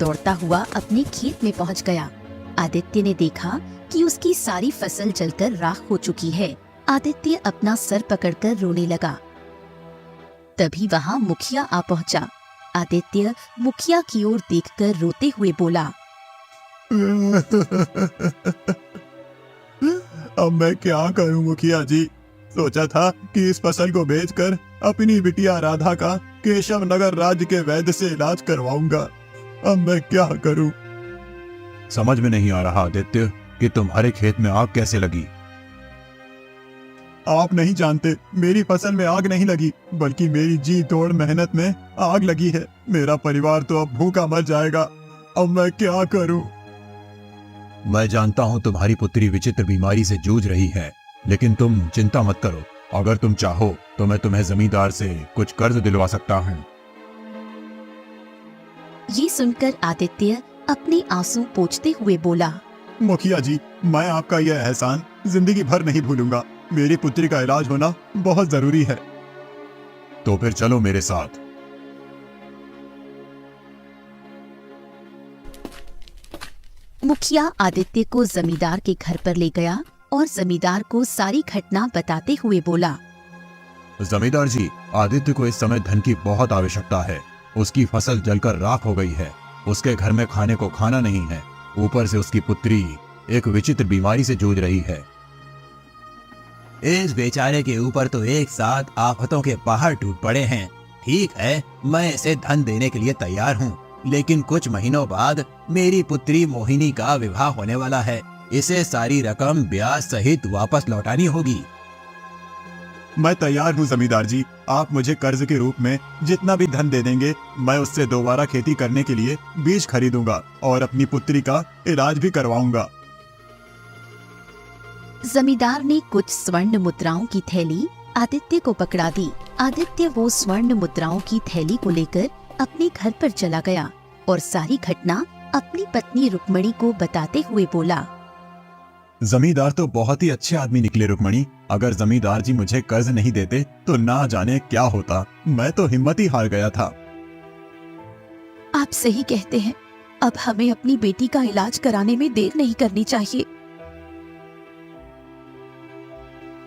दौड़ता हुआ अपने खेत में पहुंच गया। आदित्य ने देखा कि उसकी सारी फसल जलकर राख हो चुकी है। आदित्य अपना सर पकड़कर रोने लगा। तभी वहाँ मुखिया आ पहुँचा। आदित्य मुखिया की ओर देखकर रोते हुए बोला, अब मैं क्या करूं मुखिया जी। सोचा था कि इस फसल को बेचकर अपनी बिटिया राधा का केशव नगर राज्य के वैद्य से इलाज करवाऊंगा। अब मैं क्या करूं। समझ में नहीं आ रहा आदित्य कि तुम्हारे खेत में आग कैसे लगी। आप नहीं जानते, मेरी फसल में आग नहीं लगी, बल्कि मेरी जी तोड़ मेहनत में आग लगी है। मेरा परिवार तो अब भूखा मर जाएगा। अब मैं क्या करूं। मैं जानता हूँ तुम्हारी पुत्री विचित्र बीमारी से जूझ रही है, लेकिन तुम चिंता मत करो। अगर तुम चाहो तो मैं तुम्हें जमींदार से कुछ कर्ज दिलवा सकता हूँ। ये सुनकर आदित्य अपने आंसू पोंछते हुए बोला, मुखिया जी, मैं आपका यह एहसान जिंदगी भर नहीं भूलूंगा। मेरी पुत्री का इलाज होना बहुत जरूरी है। तो फिर चलो मेरे साथ। मुखिया आदित्य को जमींदार के घर पर ले गया और जमींदार को सारी घटना बताते हुए बोला, जमींदार जी, आदित्य को इस समय धन की बहुत आवश्यकता है। उसकी फसल जलकर राख हो गई है। उसके घर में खाने को खाना नहीं है। ऊपर से उसकी पुत्री एक विचित्र बीमारी से जूझ रही है। इस बेचारे के ऊपर तो एक साथ आफतों के पहाड़ टूट पड़े हैं। ठीक है, मैं इसे धन देने के लिए तैयार हूँ, लेकिन कुछ महीनों बाद मेरी पुत्री मोहिनी का विवाह होने वाला है। इसे सारी रकम ब्याज सहित वापस लौटानी होगी। मैं तैयार हूँ जमींदार जी। आप मुझे कर्ज के रूप में जितना भी धन दे देंगे, मैं उससे दोबारा खेती करने के लिए बीज खरीदूंगा और अपनी पुत्री का इलाज भी करवाऊंगा। जमींदार ने कुछ स्वर्ण मुद्राओं की थैली आदित्य को पकड़ा दी। आदित्य वो स्वर्ण मुद्राओं की थैली को लेकर अपने घर पर चला गया और सारी घटना अपनी पत्नी रुक्मणी को बताते हुए बोला, जमींदार तो बहुत ही अच्छे आदमी निकले रुक्मणी। अगर जमींदार जी मुझे कर्ज नहीं देते तो ना जाने क्या होता। मैं तो हिम्मत ही हार गया था। आप सही कहते हैं। अब हमें अपनी बेटी का इलाज कराने में देर नहीं करनी चाहिए।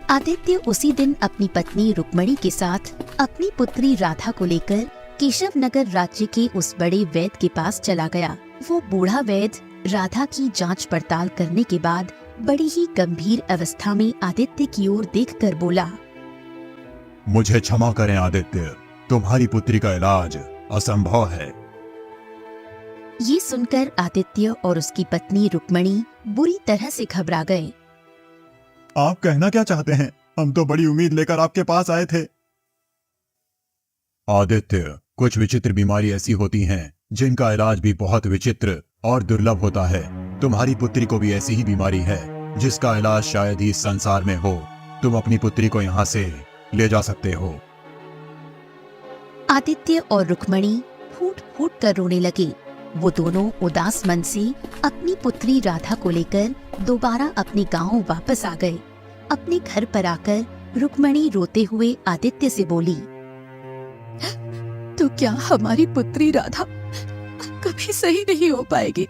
आदित्य उसी दिन अपनी पत्नी रुक्मणी के साथ अपनी पुत्री राधा को लेकर केशव नगर राज्य के उस बड़े वैद्य के पास चला गया। वो बूढ़ा वैद्य राधा की जांच पड़ताल करने के बाद बड़ी ही गंभीर अवस्था में आदित्य की ओर देखकर बोला, मुझे क्षमा करें आदित्य, तुम्हारी पुत्री का इलाज असंभव है। ये सुनकर आदित्य और उसकी पत्नी रुक्मणी बुरी तरह से घबरा गए। आप कहना क्या चाहते हैं? हम तो बड़ी उम्मीद लेकर आपके पास आए थे। आदित्य, कुछ विचित्र बीमारी ऐसी होती हैं जिनका इलाज भी बहुत विचित्र और दुर्लभ होता है। तुम्हारी पुत्री को भी ऐसी ही बीमारी है जिसका इलाज शायद ही इस संसार में हो। तुम अपनी पुत्री को यहाँ से ले जा सकते हो। आदित्य और रुक्मणी फूट फूट कर रोने लगे। वो दोनों उदास मन से अपनी पुत्री राधा को लेकर दोबारा अपने गांव वापस आ गए। अपने घर पर आकर रुक्मणी रोते हुए आदित्य से बोली, तो क्या हमारी पुत्री राधा कभी सही नहीं हो पाएगी?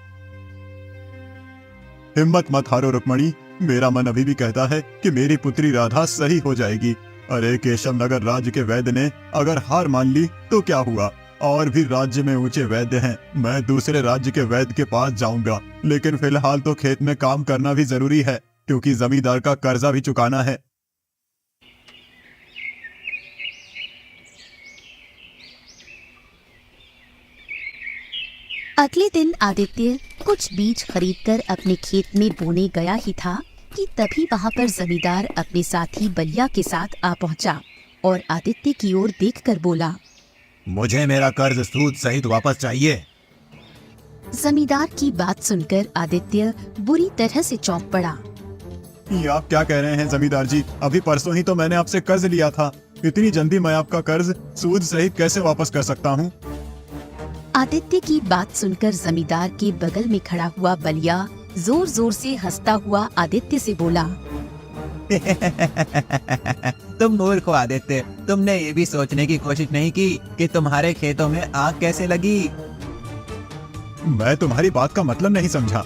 हिम्मत मत हारो रुक्मणी। मेरा मन अभी भी कहता है कि मेरी पुत्री राधा सही हो जाएगी। अरे केशव नगर राज्य के वैद्य ने अगर हार मान ली तो क्या हुआ? और भी राज्य में ऊंचे वैद्य हैं। मैं दूसरे राज्य के वैद्य के पास जाऊंगा, लेकिन फिलहाल तो खेत में काम करना भी जरूरी है, क्योंकि जमींदार का कर्जा भी चुकाना है। अगले दिन आदित्य कुछ बीज खरीदकर अपने खेत में बोने गया ही था कि तभी वहाँ पर जमींदार अपने साथी बलिया के साथ आ पहुँचा और आदित्य की ओर देखकर बोला, मुझे मेरा कर्ज सूद सहित वापस चाहिए। जमींदार की बात सुनकर आदित्य बुरी तरह से चौंक पड़ा। ये आप क्या कह रहे हैं जमींदार जी? अभी परसों ही तो मैंने आपसे कर्ज लिया था। इतनी जल्दी मैं आपका कर्ज सूद सहित कैसे वापस कर सकता हूँ? आदित्य की बात सुनकर जमींदार के बगल में खड़ा हुआ बलिया जोर जोर से हंसता हुआ आदित्य से बोला, तुम मूर्ख हो आदित्य। तुमने ये भी सोचने की कोशिश नहीं की कि तुम्हारे खेतों में आग कैसे लगी। मैं तुम्हारी बात का मतलब नहीं समझा।